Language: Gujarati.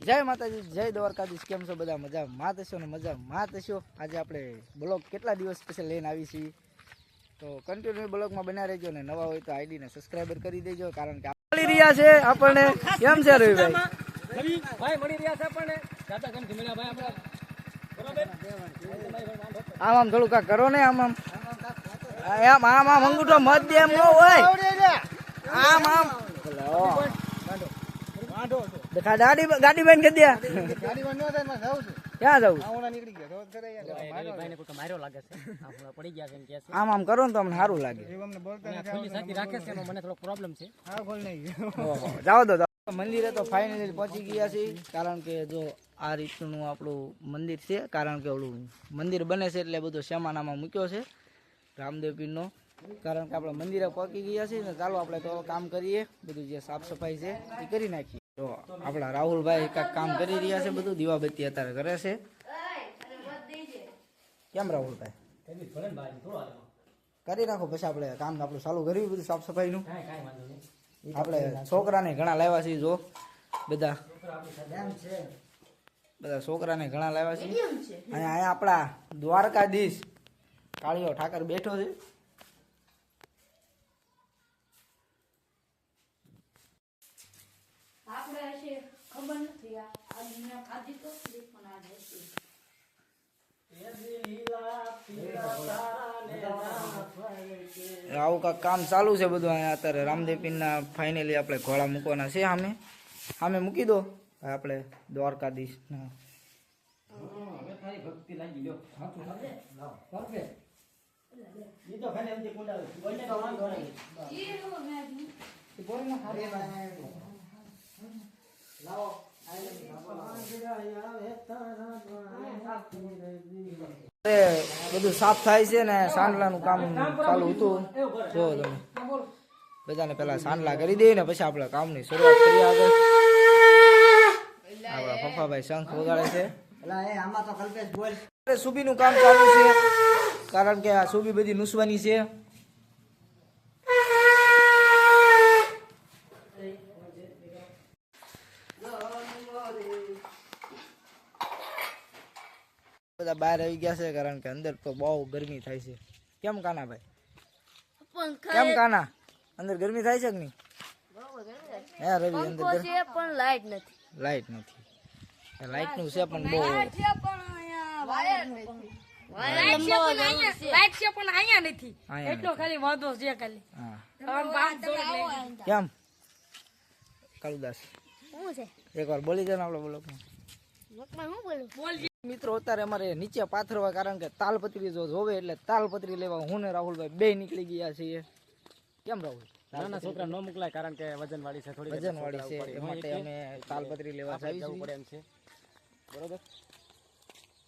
જય માતાજી, જય દ્વારકાધીશ. કેમ છો બધા? મજા માતશો ને મજા માતશો. આજે આપણે બ્લોગ કેટલા દિવસ પછી લઈને આવી છીએ, તો કન્ટિન્યુ બ્લોગમાં બના રહેજો ને નવા હોય તો આઈડીને સબસ્ક્રાઈબર કરી દેજો, કારણ કે મળી રહ્યા છે આપણને. કેમ છે રવિભાઈ? ભાઈ મળી રહ્યા છે આપણને. દાદા કેમ મળ્યા ભાઈ આપણે? આમ આમ થોડું કાંક કરો ને, આમ આમ આમ આમ આમ અંગૂઠો મત દે એમ ન હોય. આમ આમ ગાડી બંધ કરી દે. ક્યાં જવું? આમ આમ કરો ને તો અમને સારું લાગે. જાઓ દો. મંદિરે તો ફાઇનલી પહોંચી ગયા છે, કારણ કે જો આ રીતનું આપણું મંદિર છે. કારણ કે ઓલું મંદિર બને છે એટલે બધો સામાનામાં મૂક્યો છે રામદેવ પીરનો. કારણ કે આપણે મંદિરે પહોંચી ગયા છીએ ને, ચાલો આપણે તો કામ કરીએ. બધું જે સાફ સફાઈ છે એ કરી નાખીએ. તો આપણા રાહુલભાઈ કાંઈક કામ કરી રહ્યા છે, બધું દીવાબત્તી અત્યારે કરે છે. કેમ રાહુલભાઈ? કરી નાખો, પછી આપણે કામ આપણું ચાલુ કર્યું બધું સાફ સફાઈનું. આપણે છોકરાને ઘણા લાવ્યા છીએ, જો બધા છોકરાને ઘણા લાવ્યા છીએ. અને અહીંયા આપણા દ્વારકાધીશ કાળિયો ઠાકર બેઠો છે. આવું કાંક કામ ચાલુ છે બધું અહીંયા અત્યારે. રામદેવ પીરના ફાઇનલી આપણે ઘોડા મૂકવાના છે. સામે મૂકી દો આપણે દ્વારકાધીશ. બધું સાફ થાય છે ને, સાંડલાનું કામ ચાલુ હતું. જો તમે બધાને પેલા સાંડલા કરી દઈએ ને પછી આપણે કામની શરૂઆત કરીએ. આગળ આપણા પપ્પાભાઈ શંખ વગાડે છે. સુબીનું કામ ચાલુ છે, કારણ કે આ સુબી બધી નુસવાની છે. બધા બહાર આવી ગયા છે, કારણ કે અંદર તો બહુ ગરમી થાય છે. કેમ કાના ભાઈ? કેમ કાના, અંદર ગરમી થાય છે કે નહીં? હે રવિ, અંદર લાઈટ નથી. લાઈટ નું છે પણ બહુ કેમ કાળુદાસ એકવાર બોલી જાય ને આપણે બ્લોકમાં. મિત્રો અત્યારે અમારે નીચે પાથરવા, કારણ કે તાલપત્રી જો જોવે એટલે તાલપત્રી લેવા હું ને રાહુલભાઈ બે નીકળી ગયા છીએ. કેમ રાહુલ? નાના છોકરા ન મોકલાય, કારણ કે વજન વાળી છે, થોડી વજન વાળી છે, એ માટે અમે તાલપત્રી લેવા જવું પડે એમ છે. બરોબર.